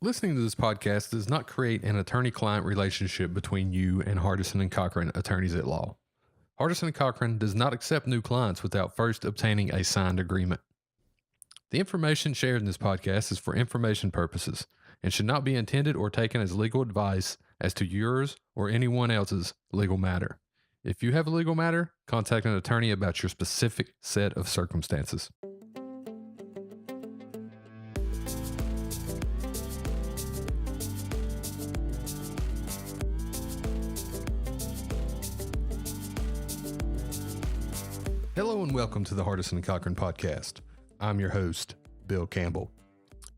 Listening to this podcast does not create an attorney-client relationship between you and Hardison Cochran Attorneys at Law. Hardison Cochran does not accept new clients without first obtaining a signed agreement. The information shared in this podcast is for information purposes and should not be intended or taken as legal advice as to yours or anyone else's legal matter. If you have a legal matter, contact an attorney about your specific set of circumstances. Hello and welcome to the Hardison Cochran Podcast. I'm your host, Bill Campbell.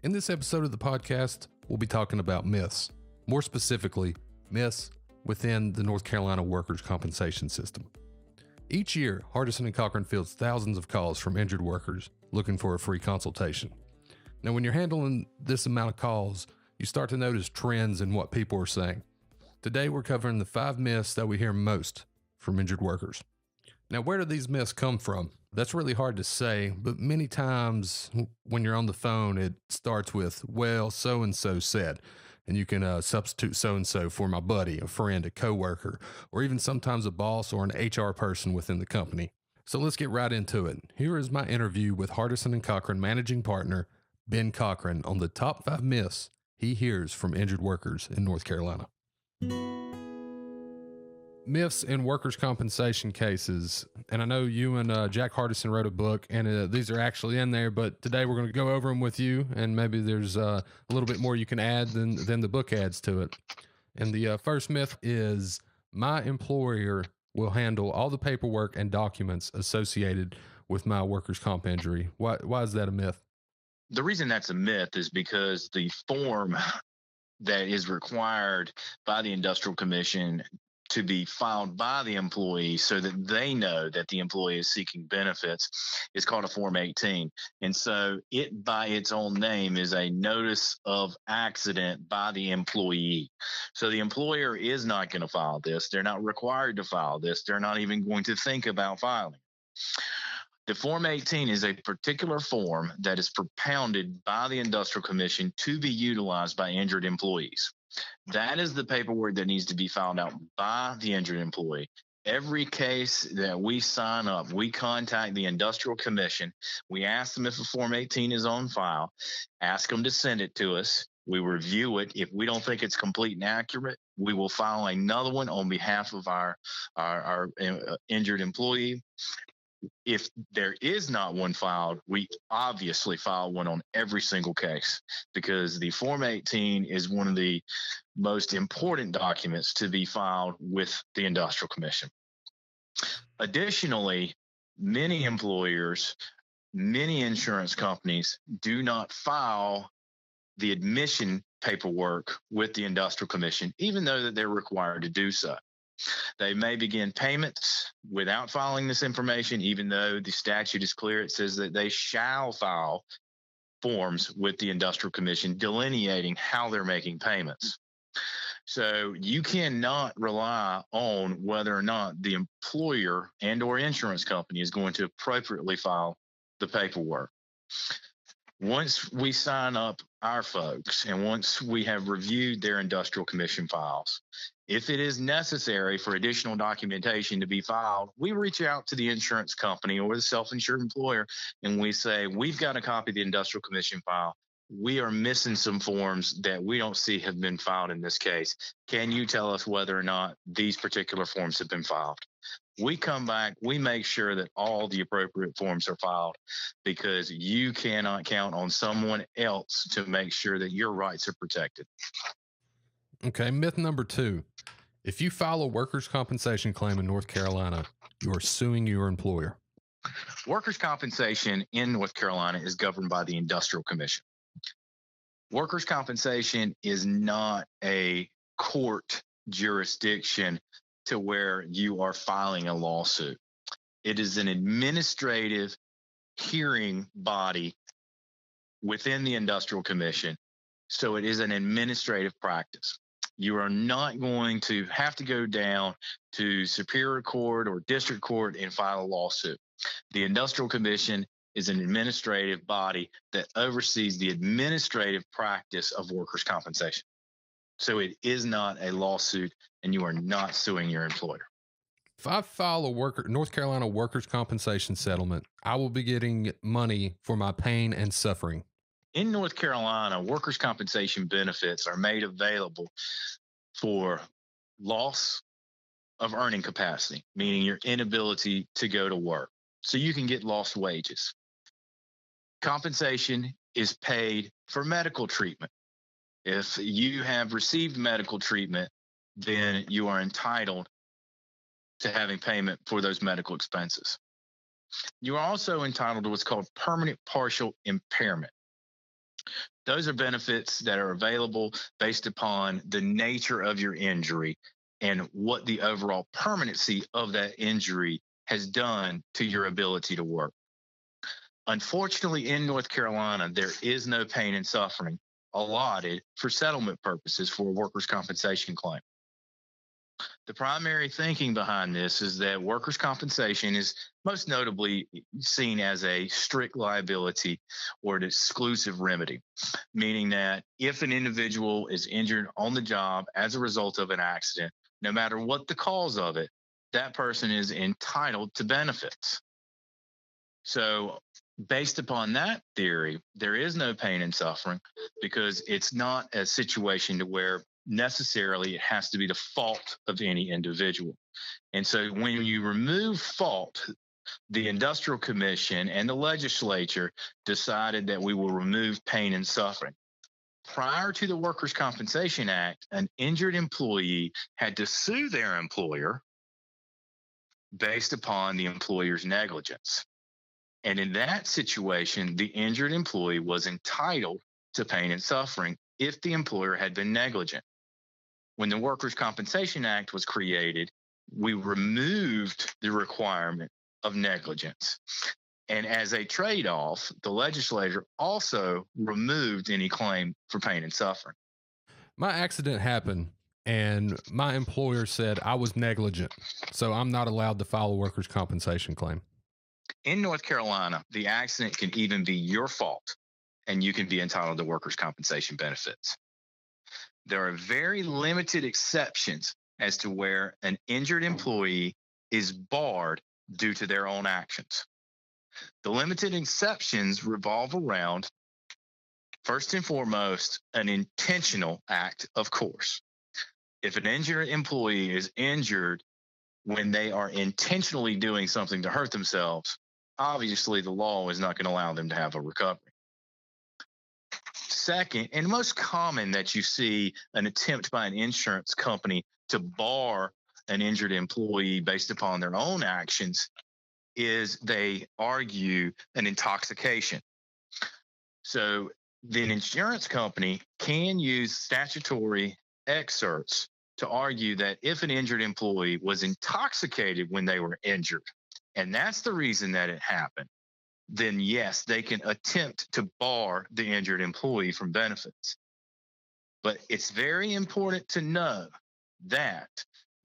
In this episode of the podcast, we'll be talking about myths. More specifically, myths within the North Carolina workers' compensation system. Each year, Hardison Cochran fields thousands of calls from injured workers looking for a free consultation. Now, when you're handling this amount of calls, you start to notice trends in what people are saying. Today, we're covering the 5 myths that we hear most from injured workers. Now, where do these myths come from? That's really hard to say, but many times when you're on the phone, it starts with, well, so-and-so said, and you can substitute so-and-so for my buddy, a friend, a coworker, or even sometimes a boss or an HR person within the company. So let's get right into it. Here is my interview with Hardison Cochran Managing Partner Ben Cochran on the top 5 myths he hears from injured workers in North Carolina. Myths in workers' compensation cases. And I know you and Jack Hardison wrote a book, and these are actually in there, but today we're going to go over them with you, and maybe there's a little bit more you can add than the book adds to it. And the first myth is, my employer will handle all the paperwork and documents associated with my workers' comp injury. Why is that a myth? The reason that's a myth is because the form that is required by the Industrial Commission to be filed by the employee so that they know that the employee is seeking benefits is called a Form 18. And so it, by its own name, is a notice of accident by the employee. So the employer is not going to file this. They're not required to file this. They're not even going to think about filing. The Form 18 is a particular form that is propounded by the Industrial Commission to be utilized by injured employees. That is the paperwork that needs to be filed out by the injured employee. Every case that we sign up, we contact the Industrial Commission. We ask them if a Form 18 is on file, ask them to send it to us. We review it. If we don't think it's complete and accurate, we will file another one on behalf of our injured employee. If there is not one filed, we obviously file one on every single case, because the Form 18 is one of the most important documents to be filed with the Industrial Commission. Additionally, many employers, many insurance companies do not file the admission paperwork with the Industrial Commission, even though that they're required to do so. They may begin payments without filing this information, even though the statute is clear. It says that they shall file forms with the Industrial Commission delineating how they're making payments. So you cannot rely on whether or not the employer and or insurance company is going to appropriately file the paperwork. Once we sign up our folks and once we have reviewed their Industrial Commission files, if it is necessary for additional documentation to be filed, we reach out to the insurance company or the self-insured employer and we say, we've got a copy of the Industrial Commission file. We are missing some forms that we don't see have been filed in this case. Can you tell us whether or not these particular forms have been filed? We come back, we make sure that all the appropriate forms are filed, because you cannot count on someone else to make sure that your rights are protected. Okay, myth number 2. If you file a workers' compensation claim in North Carolina, you are suing your employer. Workers' compensation in North Carolina is governed by the Industrial Commission. Workers' compensation is not a court jurisdiction to where you are filing a lawsuit. It is an administrative hearing body within the Industrial Commission. So it is an administrative practice. You are not going to have to go down to Superior Court or District Court and file a lawsuit. The Industrial Commission is an administrative body that oversees the administrative practice of workers' compensation. So it is not a lawsuit, and you are not suing your employer. If I file a North Carolina workers' compensation settlement, I will be getting money for my pain and suffering. In North Carolina, workers' compensation benefits are made available for loss of earning capacity, meaning your inability to go to work. So you can get lost wages. Compensation is paid for medical treatment. If you have received medical treatment, then you are entitled to having payment for those medical expenses. You are also entitled to what's called permanent partial impairment. Those are benefits that are available based upon the nature of your injury and what the overall permanency of that injury has done to your ability to work. Unfortunately, in North Carolina, there is no pain and suffering allotted for settlement purposes for a workers' compensation claim. The primary thinking behind this is that workers' compensation is most notably seen as a strict liability or an exclusive remedy, meaning that if an individual is injured on the job as a result of an accident, no matter what the cause of it, that person is entitled to benefits. So based upon that theory, there is no pain and suffering because it's not a situation to where necessarily it has to be the fault of any individual. And so when you remove fault, the Industrial Commission and the legislature decided that we will remove pain and suffering. Prior to the Workers' Compensation Act, an injured employee had to sue their employer based upon the employer's negligence. And in that situation, the injured employee was entitled to pain and suffering if the employer had been negligent. When the Workers' Compensation Act was created, we removed the requirement of negligence. And as a trade-off, the legislature also removed any claim for pain and suffering. My accident happened, and my employer said I was negligent, so I'm not allowed to file a workers' compensation claim. In North Carolina, the accident can even be your fault, and you can be entitled to workers' compensation benefits. There are very limited exceptions as to where an injured employee is barred due to their own actions. The limited exceptions revolve around, first and foremost, an intentional act, of course. If an injured employee is injured when they are intentionally doing something to hurt themselves, obviously the law is not going to allow them to have a recovery. Second, and most common that you see an attempt by an insurance company to bar an injured employee based upon their own actions is they argue an intoxication. So the insurance company can use statutory excerpts to argue that if an injured employee was intoxicated when they were injured, and that's the reason that it happened, then yes, they can attempt to bar the injured employee from benefits. But it's very important to know that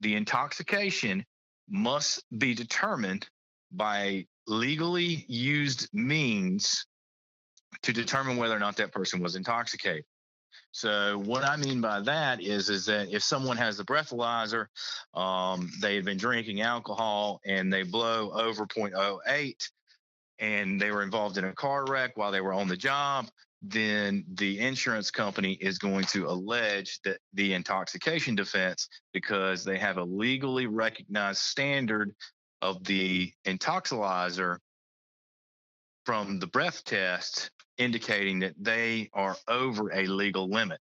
the intoxication must be determined by legally used means to determine whether or not that person was intoxicated. So what I mean by that is that if someone has a breathalyzer, they had been drinking alcohol and they blow over 0.08 and they were involved in a car wreck while they were on the job, then the insurance company is going to allege that the intoxication defense because they have a legally recognized standard of the intoxilizer from the breath test indicating that they are over a legal limit.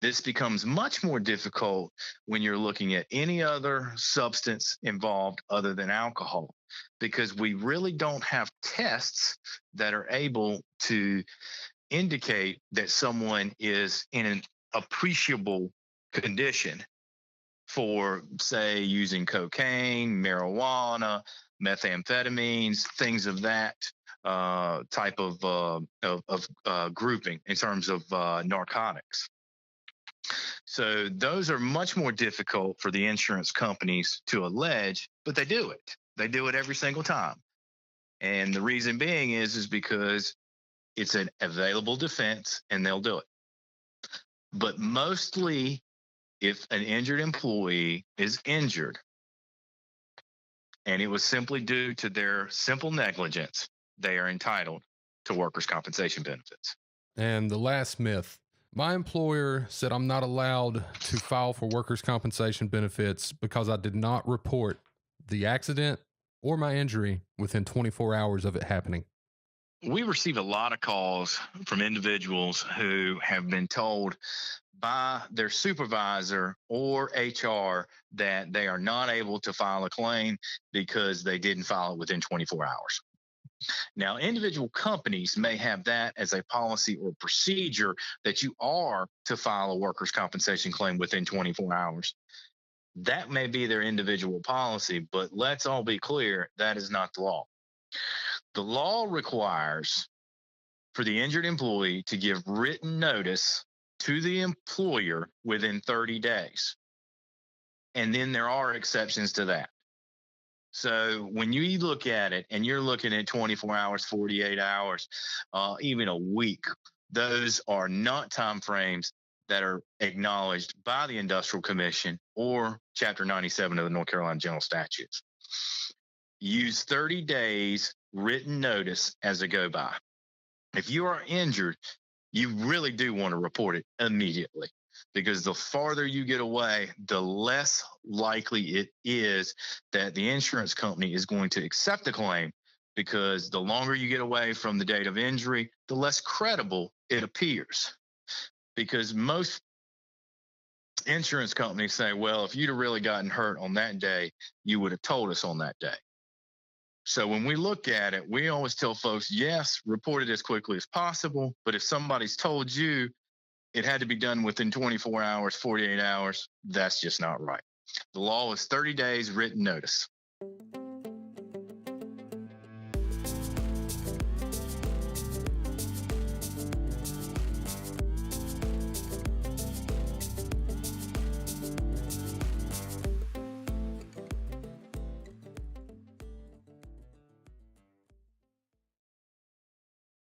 This becomes much more difficult when you're looking at any other substance involved other than alcohol, because we really don't have tests that are able to indicate that someone is in an appreciable condition for, say, using cocaine, marijuana, methamphetamines, things of that type of grouping in terms of narcotics. So those are much more difficult for the insurance companies to allege, but they do it. They do it every single time. And the reason being is because it's an available defense and they'll do it. But mostly, if an injured employee is injured and it was simply due to their simple negligence, they are entitled to workers' compensation benefits. And the last myth, my employer said I'm not allowed to file for workers' compensation benefits because I did not report the accident or my injury within 24 hours of it happening. We receive a lot of calls from individuals who have been told by their supervisor or HR that they are not able to file a claim because they didn't file it within 24 hours. Now, individual companies may have that as a policy or procedure that you are to file a workers' compensation claim within 24 hours. That may be their individual policy, but let's all be clear, that is not the law. The law requires for the injured employee to give written notice to the employer within 30 days. And then there are exceptions to that. So when you look at it and you're looking at 24 hours, 48 hours, even a week, those are not time frames that are acknowledged by the Industrial Commission or Chapter 97 of the North Carolina General Statutes. Use 30 days written notice as a go-by. If you are injured, you really do want to report it immediately, because the farther you get away, the less likely it is that the insurance company is going to accept the claim, because the longer you get away from the date of injury, the less credible it appears. Because most insurance companies say, well, if you'd have really gotten hurt on that day, you would have told us on that day. So when we look at it, we always tell folks, yes, report it as quickly as possible. But if somebody's told you it had to be done within 24 hours, 48 hours, that's just not right. The law is 30 days written notice.